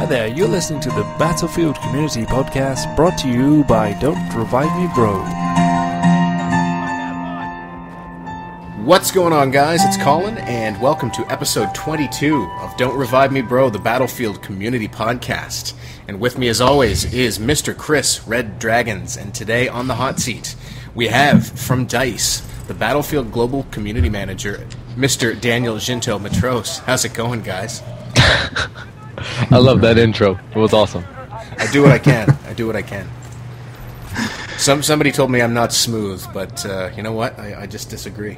there, you're listening to the Battlefield Community Podcast, brought to you by Don't Revive Me Bro. What's going on, guys? It's Colin, and welcome to episode 22 of Don't Revive Me Bro, the Battlefield Community Podcast. And with me, as always, is Mr. Chris, Red Dragons, and today on the hot seat, we have, from DICE, the Battlefield Global Community Manager, Mr. Daniel zh1nt0 Matros. How's it going, guys? I love that intro. It was awesome. I do what I can. Somebody told me I'm not smooth, but you know what? I just disagree.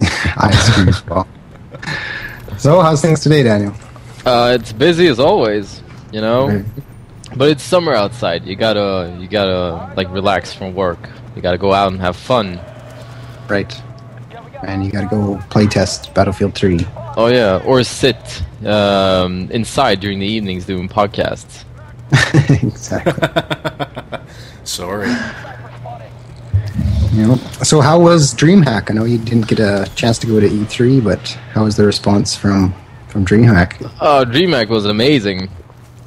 I disagree as well. So, how's things today, Daniel? It's busy as always, you know. But it's summer outside. You gotta like relax from work. You gotta go out and have fun. Right. And you gotta go play test Battlefield 3. Oh yeah, or sit inside during the evenings doing podcasts. Exactly. Sorry. You know, so how was DreamHack? I know you didn't get a chance to go to E3, but how was the response from DreamHack? DreamHack was amazing.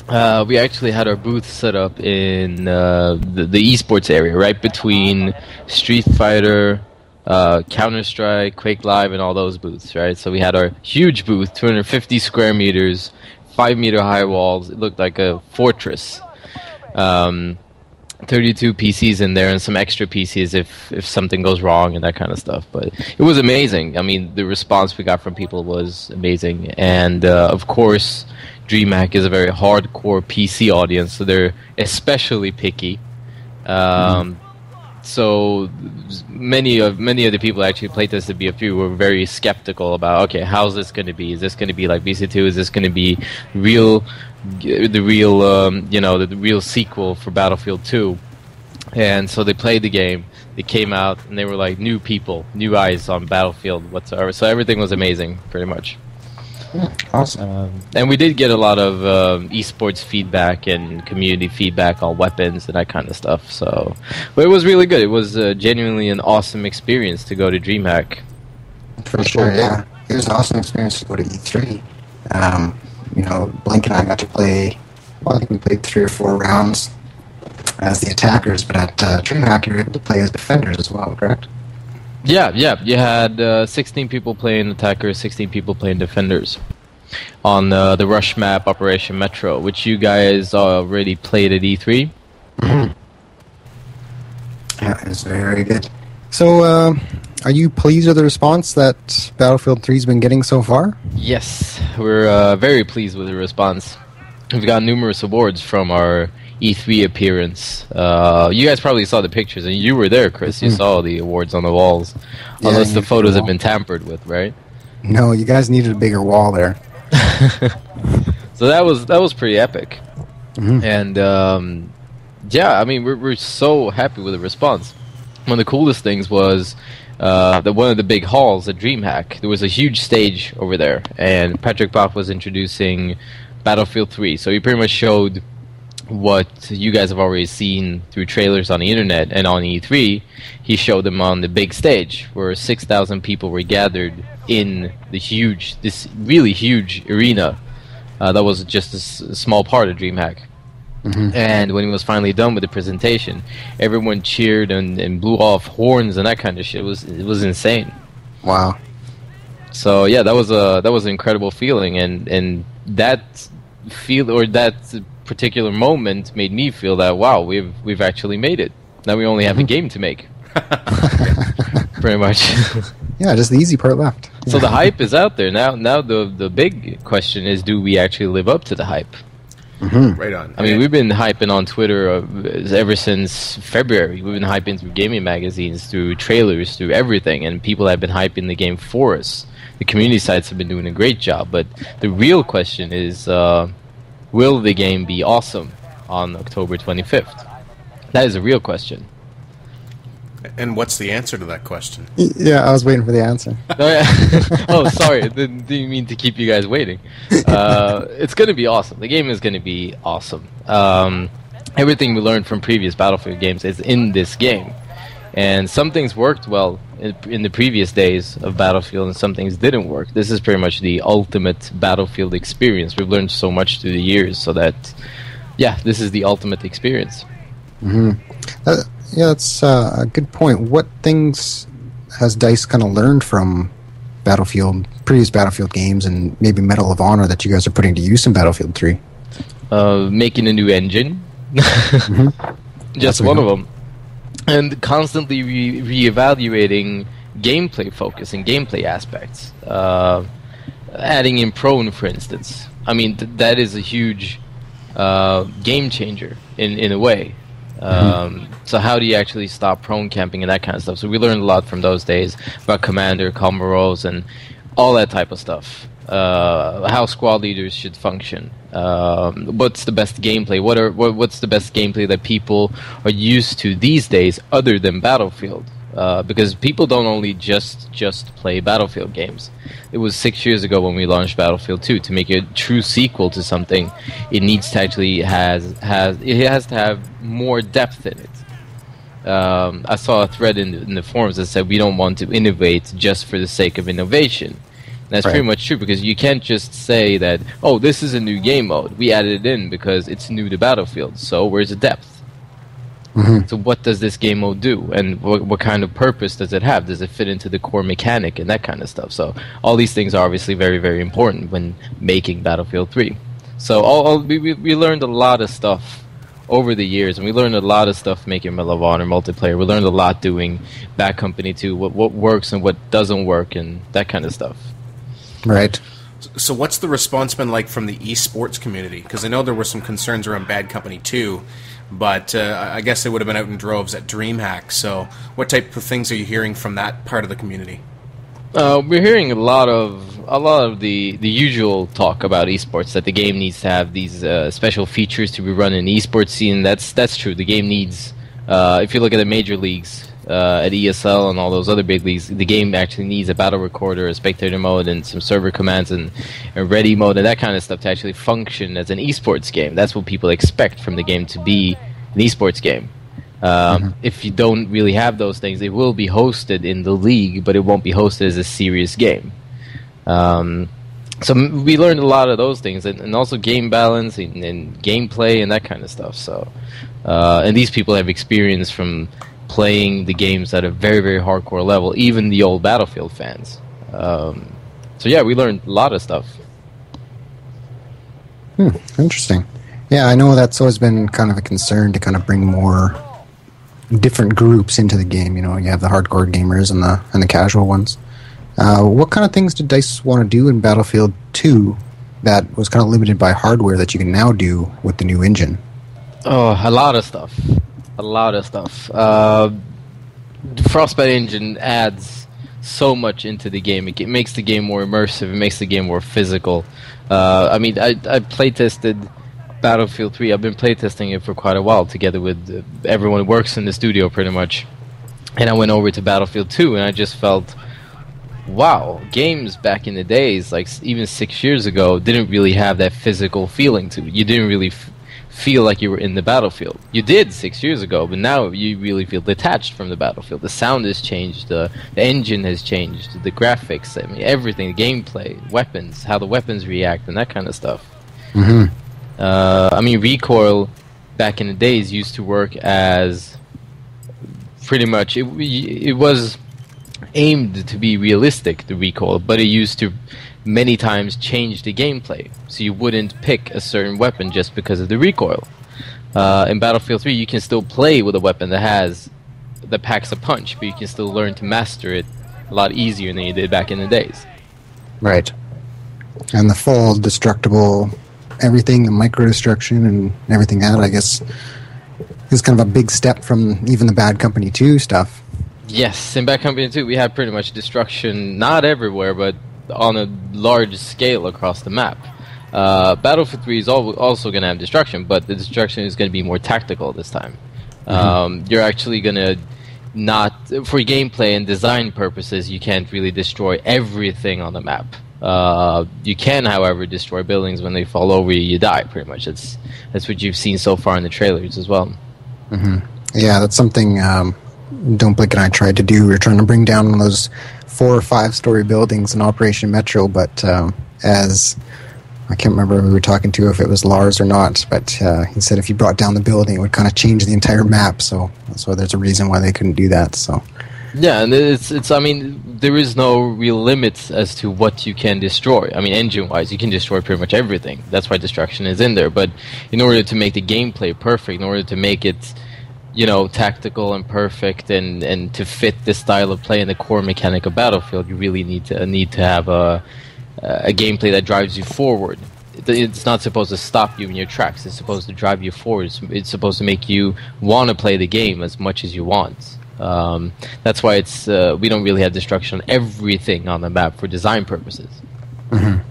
We actually had our booth set up in the esports area, right between Street Fighter, Counter-Strike, Quake Live, and all those booths, right? So we had our huge booth, 250 square meters, 5-meter high walls. It looked like a fortress. 32 PCs in there and some extra PCs if something goes wrong and that kind of stuff. But it was amazing. I mean, the response we got from people was amazing. And, of course, DreamHack is a very hardcore PC audience, so they're especially picky. So many of the people actually playtested BF3 were very skeptical about, okay, how's this going to be? Is this going to be like BC2? Is this going to be the real sequel for Battlefield 2? And so they played the game. They came out and they were like new people, new eyes on Battlefield whatsoever. So everything was amazing, pretty much. Awesome. And we did get a lot of esports feedback and community feedback on weapons and that kind of stuff. So, but it was really good. It was genuinely an awesome experience to go to DreamHack. For sure, yeah. It was an awesome experience to go to E3. You know, Blink and I got to play, well, I think we played 3 or 4 rounds as the attackers, but at DreamHack you were able to play as defenders as well, correct? Yeah. You had 16 people playing attackers, 16 people playing defenders on the rush map Operation Metro, which you guys already played at E3. Mm-hmm. Yeah, it was very, very good. So, are you pleased with the response that Battlefield 3's been getting so far? Yes, we're very pleased with the response. We've got numerous awards from our E3 appearance. You guys probably saw the pictures, and you were there, Chris. You saw the awards on the walls. Yeah, unless the photos have been tampered with, right? No, you guys needed a bigger wall there. So that was pretty epic. Mm-hmm. And yeah, I mean, we're so happy with the response. One of the coolest things was that one of the big halls at DreamHack, there was a huge stage over there, and Patrick Bach was introducing Battlefield 3. So he pretty much showed what you guys have already seen through trailers on the internet and on E3. He showed them on the big stage where 6,000 people were gathered in this really huge arena that was just a small part of DreamHack. Mm-hmm. And when he was finally done with the presentation, everyone cheered and blew off horns and that kind of shit. It was insane. Wow. So yeah, that was an incredible feeling, and that particular moment made me feel that, wow, we've actually made it. Now we only have a game to make. Pretty much. Yeah, just the easy part left. So the hype is out there. Now the big question is, do we actually live up to the hype? Mm-hmm. Right on. I mean, we've been hyping on Twitter ever since February. We've been hyping through gaming magazines, through trailers, through everything, and people have been hyping the game for us. The community sites have been doing a great job, but the real question is, will the game be awesome on October 25th? That is a real question. And what's the answer to that question? Yeah, I was waiting for the answer. Oh, yeah. Oh, sorry. Didn't mean to keep you guys waiting. It's going to be awesome. The game is going to be awesome. Everything we learned from previous Battlefield games is in this game. And some things worked well in the previous days of Battlefield, and some things didn't work. This is pretty much the ultimate Battlefield experience. We've learned so much through the years, so that, yeah, this is the ultimate experience. Mm-hmm. Yeah, that's a good point. What things has DICE kind of learned from previous Battlefield games, and maybe Medal of Honor that you guys are putting to use in Battlefield 3? Making a new engine. Mm-hmm. Just one of them. And constantly re-evaluating gameplay focus and gameplay aspects. Adding in prone, for instance. I mean, that is a huge game changer in a way. So how do you actually stop prone camping and that kind of stuff? So we learned a lot from those days about Commander, Comoros, and all that type of stuff. How squad leaders should function. What's the best gameplay? What's the best gameplay that people are used to these days other than Battlefield? Because people don't only just play Battlefield games. It was 6 years ago when we launched Battlefield 2. To make a true sequel to something, it needs to actually has to have more depth in it. I saw a thread in the forums that said we don't want to innovate just for the sake of innovation. That's pretty much true, because you can't just say that, oh, this is a new game mode. We added it in because it's new to Battlefield. So where's the depth? Mm-hmm. So what does this game mode do? And what kind of purpose does it have? Does it fit into the core mechanic and that kind of stuff? So all these things are obviously very, very important when making Battlefield 3. So we learned a lot of stuff over the years, and we learned a lot of stuff making Medal of Honor multiplayer. We learned a lot doing Bad Company 2, what works and what doesn't work and that kind of stuff. Right. So what's the response been like from the esports community? Because I know there were some concerns around Bad Company 2, but I guess they would have been out in droves at DreamHack. So what type of things are you hearing from that part of the community? We're hearing a lot of the usual talk about esports, that the game needs to have these special features to be run in the esports scene. That's true. The game needs, if you look at the major leagues, at ESL and all those other big leagues, the game actually needs a battle recorder, a spectator mode, and some server commands and ready mode and that kind of stuff to actually function as an esports game. That's what people expect from the game to be an esports game. If you don't really have those things, it will be hosted in the league, but it won't be hosted as a serious game. So we learned a lot of those things, and also game balance and gameplay and that kind of stuff. So, and these people have experience from playing the games at a very, very hardcore level, even the old Battlefield fans. So yeah, we learned a lot of stuff. Interesting. Yeah, I know that's always been kind of a concern, to kind of bring more different groups into the game. You know, you have the hardcore gamers and the casual ones. What kind of things did DICE want to do in Battlefield 2 that was kind of limited by hardware that you can now do with the new engine? Oh, a lot of stuff. The Frostbite engine adds so much into the game. It makes the game more immersive. It makes the game more physical. I mean, I playtested Battlefield 3. I've been playtesting it for quite a while together with everyone who works in the studio pretty much. And I went over to Battlefield 2 and I just felt, wow, games back in the days, like even 6 years ago, didn't really have that physical feeling to it. You didn't really feel like you were in the battlefield. You did 6 years ago, but now you really feel detached from the battlefield. The sound has changed, the engine has changed, the graphics, I mean, everything, the gameplay, weapons, how the weapons react, and that kind of stuff. I mean, recoil back in the days used to work as pretty much, it was aimed to be realistic, the recoil, but it used to many times change the gameplay, so you wouldn't pick a certain weapon just because of the recoil. In Battlefield 3, you can still play with a weapon that packs a punch, but you can still learn to master it a lot easier than you did back in the days. Right. And the full destructible everything, the micro-destruction and everything that, I guess, is kind of a big step from even the Bad Company 2 stuff. Yes, in Bad Company 2, we had pretty much destruction, not everywhere, but on a large scale across the map. Battlefield 3 is also going to have destruction, but the destruction is going to be more tactical this time. You're actually going to not, for gameplay and design purposes, you can't really destroy everything on the map. You can, however, destroy buildings. When they fall over you, you die, pretty much. That's what you've seen so far in the trailers as well. Yeah, that's something Don't Blink and I tried to do. We were trying to bring down one of those 4 or 5 story buildings in Operation Metro, but as I can't remember who we were talking to, if it was Lars or not, but he said if you brought down the building, it would kind of change the entire map. So there's a reason why they couldn't do that. So yeah, and it's. I mean, there is no real limits as to what you can destroy. I mean, engine-wise, you can destroy pretty much everything. That's why destruction is in there. But in order to make the gameplay perfect, in order to make it, tactical and perfect, and to fit the style of play and the core mechanic of Battlefield, you really need to have a gameplay that drives you forward. It's not supposed to stop you in your tracks. It's supposed to drive you forward. It's supposed to make you want to play the game as much as you want. That's why it's we don't really have destruction on everything on the map for design purposes. Mm-hmm.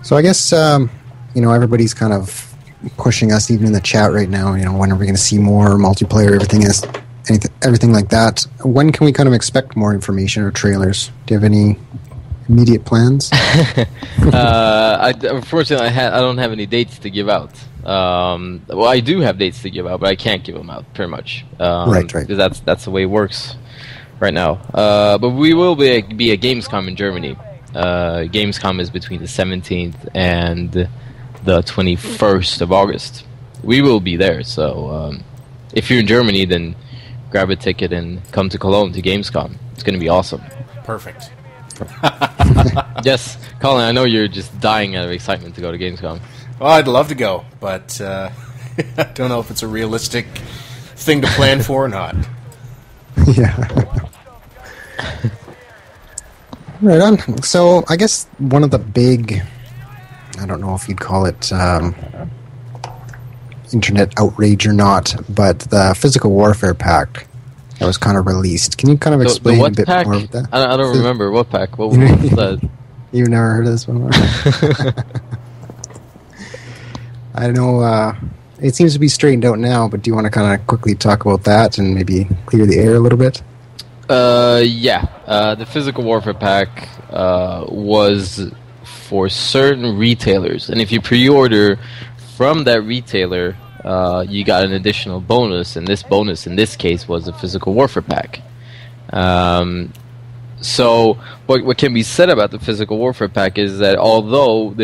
So I guess everybody's kind of pushing us, even in the chat right now. When are we going to see more multiplayer? Everything like that. When can we kind of expect more information or trailers? Do you have any immediate plans? Unfortunately, I don't have any dates to give out. Well, I do have dates to give out, but I can't give them out, pretty much. Right. Because that's the way it works right now. But we will be at Gamescom in Germany. Gamescom is between the 17th and the 21st of August. We will be there, so if you're in Germany, then grab a ticket and come to Cologne to Gamescom. It's going to be awesome. Perfect. Yes, Colin, I know you're just dying out of excitement to go to Gamescom. Well, I'd love to go, but I don't know if it's a realistic thing to plan for or not. Yeah. Right on. So I guess one of the big, I don't know if you'd call it internet outrage or not, but the Physical Warfare pack that was kind of released. Can you kind of explain a bit pack? more of that? I don't remember. What pack? What was that? You've never heard of this one? I know it seems to be straightened out now, but do you want to kind of quickly talk about that and maybe clear the air a little bit? Yeah. The Physical Warfare pack was for certain retailers, and if you pre-order from that retailer, you got an additional bonus, and this bonus in this case was a Physical Warfare pack. So what can be said about the Physical Warfare pack is that although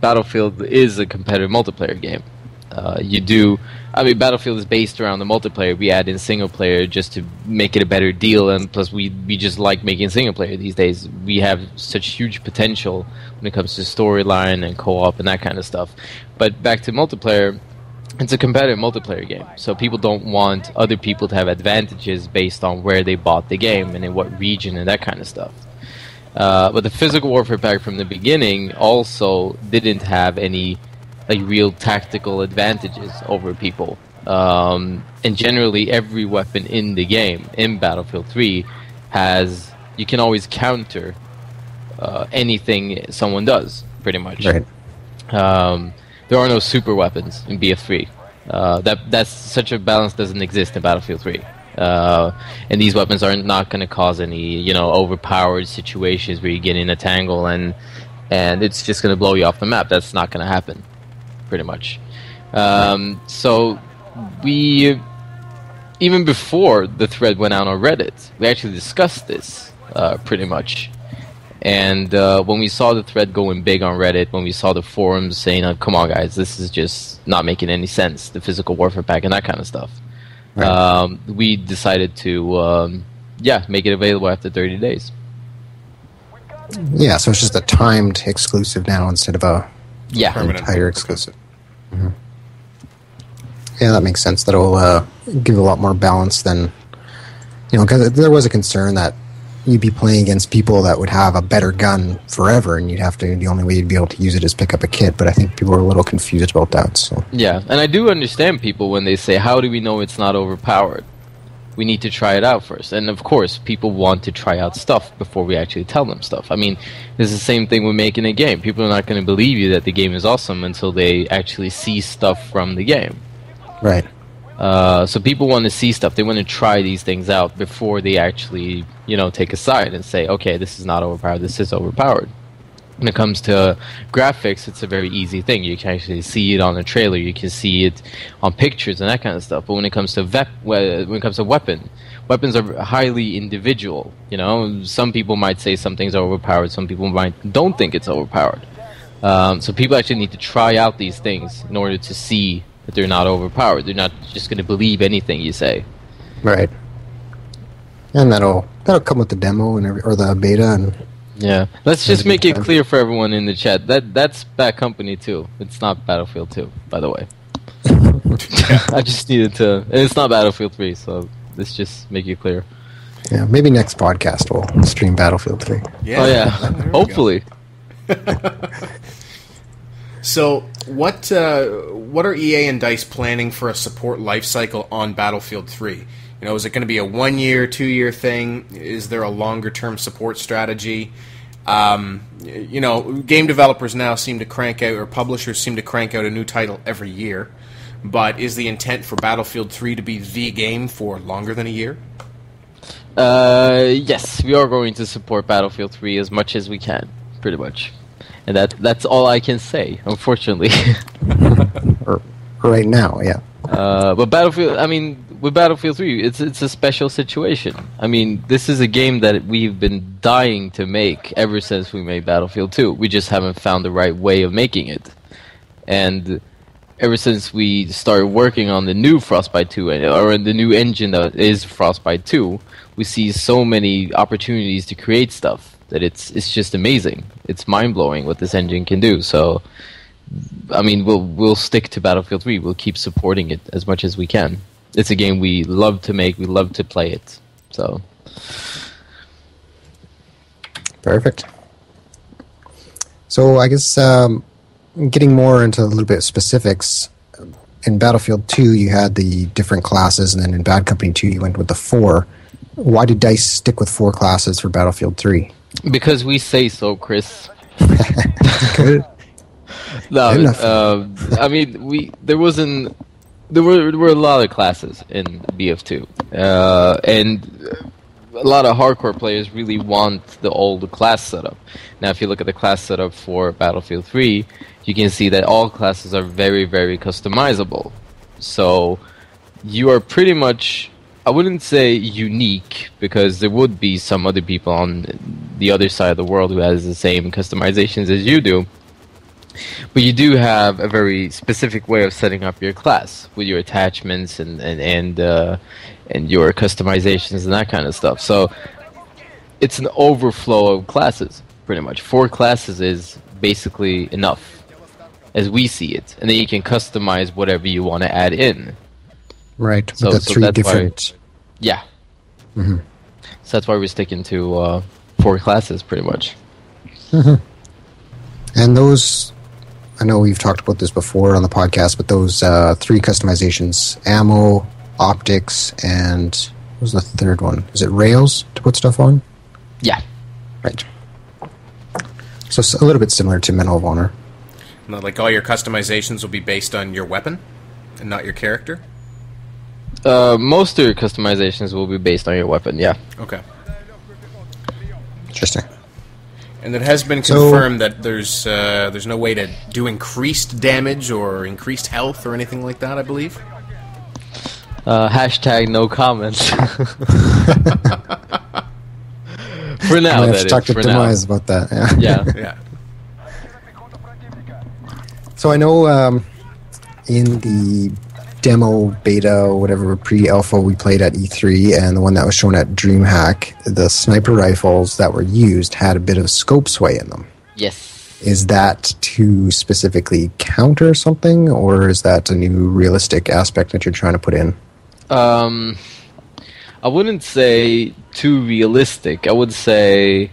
Battlefield is a competitive multiplayer game, Battlefield is based around the multiplayer. We add in single player just to make it a better deal, and plus we just like making single player these days. We have such huge potential when it comes to storyline and co-op and that kind of stuff. But back to multiplayer, it's a competitive multiplayer game, so people don't want other people to have advantages based on where they bought the game and in what region and that kind of stuff. But the Physical Warfare pack from the beginning also didn't have any real tactical advantages over people. And generally every weapon in the game, in Battlefield 3, you can always counter anything someone does, pretty much. Right. There are no super weapons in BF3. That's such a balance doesn't exist in Battlefield 3. And these weapons are not going to cause any, overpowered situations where you get in a tangle and it's just going to blow you off the map. That's not going to happen, pretty much. So we, even before the thread went out on Reddit, we actually discussed this pretty much. And when we saw the thread going big on Reddit, when we saw the forums saying, come on guys, this is just not making any sense, the Physical Warfare pack and that kind of stuff, right. We decided to make it available after 30 days. Yeah, so it's just a timed exclusive now instead of an entire exclusive. Mm-hmm. Yeah, that makes sense. That'll give a lot more balance than, because there was a concern that you'd be playing against people that would have a better gun forever, and the only way you'd be able to use it is pick up a kit. But I think people are a little confused about that. So yeah, and I do understand people when they say, "How do we know it's not overpowered? We need to try it out first." And of course, people want to try out stuff before we actually tell them stuff. I mean, it's the same thing with making a game. People are not going to believe you that the game is awesome until they actually see stuff from the game. Right. So people want to see stuff. They want to try these things out before they actually, take a side and say, okay, this is not overpowered, this is overpowered. When it comes to graphics, it's a very easy thing. You can actually see it on a trailer. You can see it on pictures and that kind of stuff. But when it comes to weapons are highly individual. You know, some people might say some things are overpowered. Some people don't think it's overpowered. So people actually need to try out these things in order to see that they're not overpowered. They're not just going to believe anything you say. Right. And that'll come with the demo and or the beta and. Yeah, let's just make it clear for everyone in the chat that's Bad Company 2. It's not Battlefield 2, by the way. I just needed to. And it's not Battlefield 3, so let's just make it clear. Yeah, maybe next podcast we'll stream Battlefield 3. Yeah. Oh yeah, hopefully. So, what are EA and DICE planning for a support lifecycle on Battlefield 3? You know, is it going to be a 1 year, 2 year thing? Is there a longer term support strategy? You know, game developers now seem to crank out, or publishers seem to crank out a new title every year. But is the intent for Battlefield 3 to be the game for longer than a year? Yes, we are going to support Battlefield 3 as much as we can, pretty much. And that's all I can say, unfortunately. Right now, yeah. But Battlefield, I mean, with Battlefield 3, it's a special situation. I mean, this is a game that we've been dying to make ever since we made Battlefield 2. We just haven't found the right way of making it. And ever since we started working on the new Frostbite 2, or the new engine that is Frostbite 2, we see so many opportunities to create stuff that it's just amazing. It's mind-blowing what this engine can do. So, I mean, we'll stick to Battlefield 3. We'll keep supporting it as much as we can. It's a game we love to make. We love to play it. So, perfect. So I guess getting more into a little bit of specifics. In Battlefield 2, you had the different classes, and then in Bad Company 2, you went with the 4. Why did DICE stick with 4 classes for Battlefield 3? Because we say so, Chris. Good. No, I mean, there were a lot of classes in BF2, and a lot of hardcore players really want the old class setup. Now, if you look at the class setup for Battlefield 3, you can see that all classes are very, very customizable. So you are pretty much, I wouldn't say unique, because there would be some other people on the other side of the world who has the same customizations as you do. But you do have a very specific way of setting up your class with your attachments and your customizations and that kind of stuff. So it's an overflow of classes, pretty much. 4 classes is basically enough, as we see it, and then you can customize whatever you want to add in. Right. So, the 3 different. Yeah. Mm-hmm. So that's why we're sticking to 4 classes, pretty much. Mm-hmm. And those, I know we've talked about this before on the podcast, but those 3 customizations: ammo, optics, and what was the third one? Is it rails to put stuff on? Yeah. Right. So it's a little bit similar to Medal of Honor. Like all your customizations will be based on your weapon and not your character? Most of your customizations will be based on your weapon, yeah. Okay. Interesting. And it has been confirmed that there's no way to do increased damage or increased health or anything like that, I believe. Hashtag no comments. For now, I have that to talk is. to Demise about that. Yeah. Yeah. Yeah. So I know in the demo, beta, whatever, pre-alpha we played at E3, and the one that was shown at DreamHack, the sniper rifles that were used had a bit of scope sway in them. Yes. Is that to specifically counter something, or is that a new realistic aspect that you're trying to put in? I wouldn't say too realistic. I would say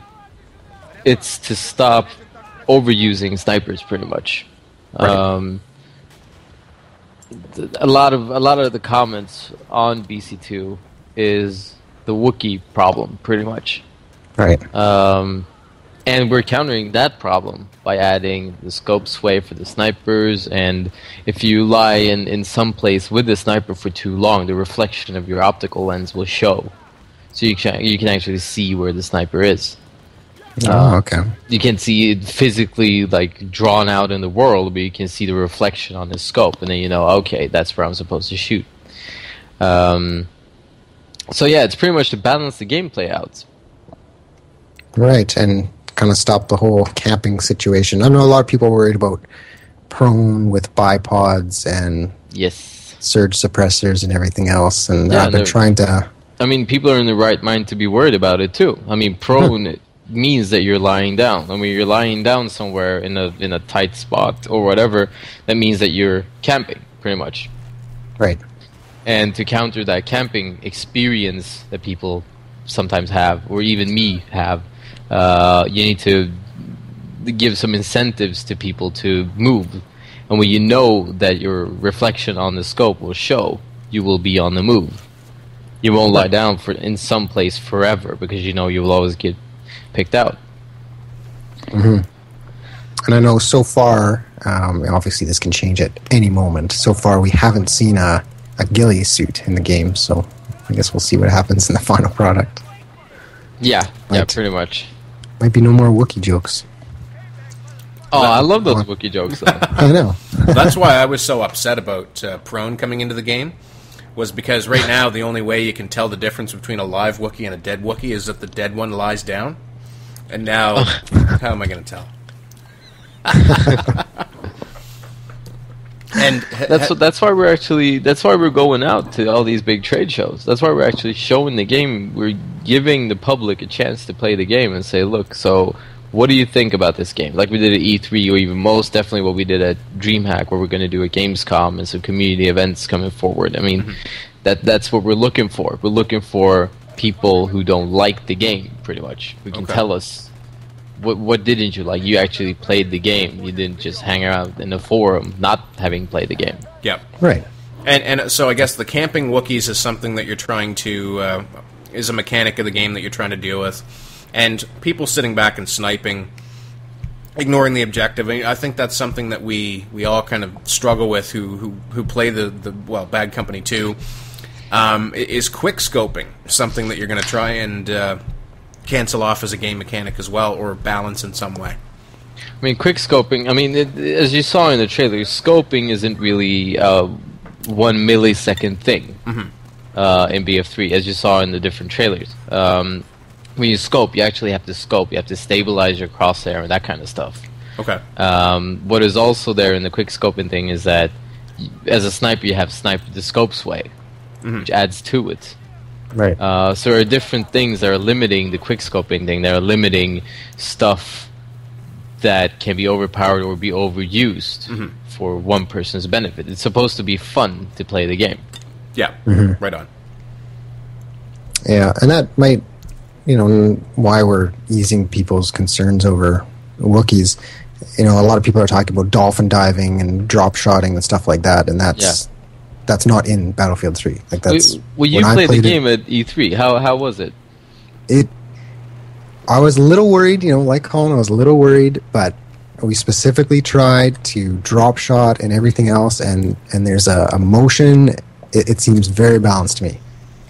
it's to stop overusing snipers, pretty much. Right. A lot of the comments on BC2 is the Wookiee problem, pretty much. Right. And we're countering that problem by adding the scope sway for the snipers, and if you lie in some place with the sniper for too long, the reflection of your optical lens will show. So you can actually see where the sniper is. Oh, okay. You can see it physically, like, drawn out in the world, but you can see the reflection on the scope, and then you know, okay, that's where I'm supposed to shoot. So yeah, it's pretty much to balance the gameplay out. Right, and kind of stop the whole camping situation. I know a lot of people are worried about prone with bipods and Yes. surge suppressors and everything else, and Yeah, I've been trying to... I mean, people are in the right mind to be worried about it too. I mean, prone means that you're lying down. I mean, you're lying down somewhere in a tight spot or whatever. That means that you're camping, pretty much. Right. And to counter that camping experience that people sometimes have, or even me have, you need to give some incentives to people to move. And when you know that your reflection on the scope will show, you will be on the move. You won't lie down in some place forever because you know you will always get picked out. Mm-hmm. And I know so far, obviously this can change at any moment. So far we haven't seen a ghillie suit in the game, so I guess we'll see what happens in the final product. Yeah, pretty much. Might be no more Wookiee jokes. Oh, I love those Wookiee jokes, though. I know. That's why I was so upset about prone coming into the game, was because right now the only way you can tell the difference between a live Wookiee and a dead Wookiee is that the dead one lies down. And now, how am I going to tell? And that's why we're going out to all these big trade shows. That's why we're actually showing the game. We're giving the public a chance to play the game and say, look, so what do you think about this game? Like we did at E3, or even most definitely what we did at DreamHack, where we're going to do a Gamescom and some community events coming forward. I mean, that's what we're looking for. We're looking for people who don't like the game, pretty much. Who can tell us, what didn't you like? You actually played the game. You didn't just hang around in a forum not having played the game. Yep. Right. And so I guess the camping Wookiees is something that you're trying to... is a mechanic of the game that you're trying to deal with. And people sitting back and sniping, ignoring the objective. I think that's something that we all kind of struggle with who play the Bad Company 2. Is quick scoping something that you're going to try and cancel off as a game mechanic as well, or balance in some way? I mean, quick scoping, I mean, as you saw in the trailer, scoping isn't really 1 millisecond thing in BF3, as you saw in the different trailers. When you scope, you actually have to scope. You have to stabilize your crosshair and that kind of stuff. Okay. What is also there in the quick scoping thing is that as a sniper, you have sniper the scope sway, which adds to it. Right. So there are different things that are limiting the quick scoping thing. That are limiting stuff that can be overpowered or be overused for one person's benefit. It's supposed to be fun to play the game. Yeah. Right on. Yeah, and that might, why we're easing people's concerns over Wookiees. A lot of people are talking about dolphin diving and drop shotting and stuff like that, and that's not in Battlefield 3. Like that's well, you played the game at E3. How was it? I was a little worried, like Colin, I was a little worried, but we specifically tried to drop shot and everything else, and there's a motion. It seems very balanced to me.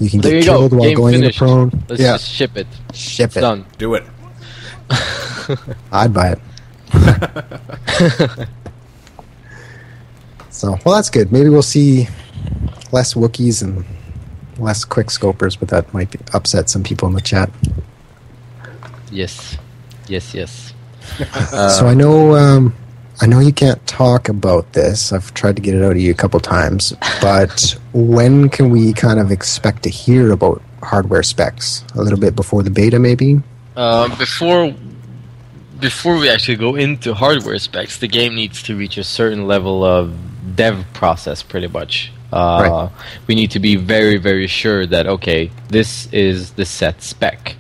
You can get killed while going into prone. Let's just ship it. Ship it. Done. Do it. I'd buy it. So, well, that's good. Maybe we'll see less Wookiees and less quick scopers, but that might upset some people in the chat. Yes. So I know you can't talk about this. I've tried to get it out of you a couple times, but when can we kind of expect to hear about hardware specs? A little bit before the beta, maybe? Before we actually go into hardware specs, the game needs to reach a certain level of dev process, pretty much. Right. We need to be very, very sure that, okay, this is the set spec.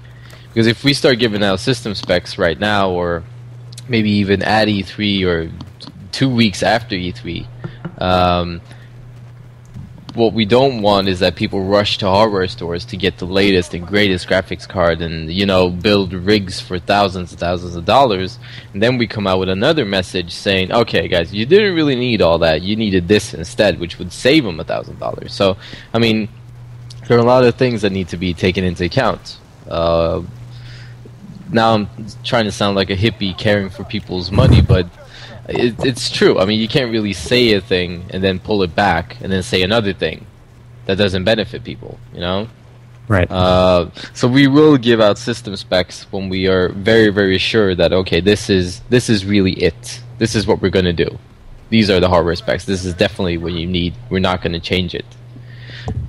Because if we start giving out system specs right now, or maybe even at E3 or 2 weeks after E3, what we don't want is that people rush to hardware stores to get the latest and greatest graphics card and, build rigs for thousands and thousands of dollars, and then we come out with another message saying, okay, guys, you didn't really need all that, you needed this instead, which would save them $1,000. So, I mean, there are a lot of things that need to be taken into account. now I'm trying to sound like a hippie caring for people's money, but it's true. I mean, you can't really say a thing and then pull it back and then say another thing that doesn't benefit people, you know? Right. So we will give out system specs when we are very, very sure that, okay, this is really it. This is what we're going to do. These are the hardware specs. This is definitely what you need. We're not going to change it.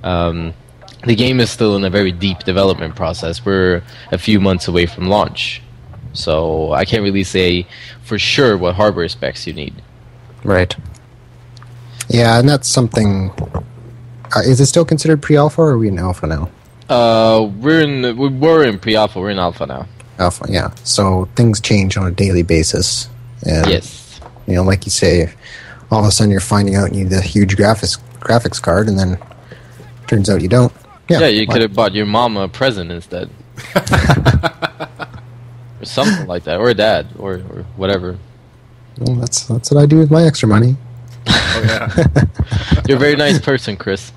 The game is still in a very deep development process. We're a few months away from launch. So I can't really say for sure what hardware specs you need. Right. Yeah, and that's something... is it still considered pre-alpha, or are we in alpha now? We were in pre-alpha. We're in alpha now. Alpha, yeah. So things change on a daily basis. And, Yes. you know, like you say, all of a sudden you're finding out you need a huge graphics card, and then turns out you don't. Yeah, you could have bought your mom a present instead. Or something like that. Or a dad. Or whatever. Well, that's what I do with my extra money. Oh, yeah. You're a very nice person, Chris.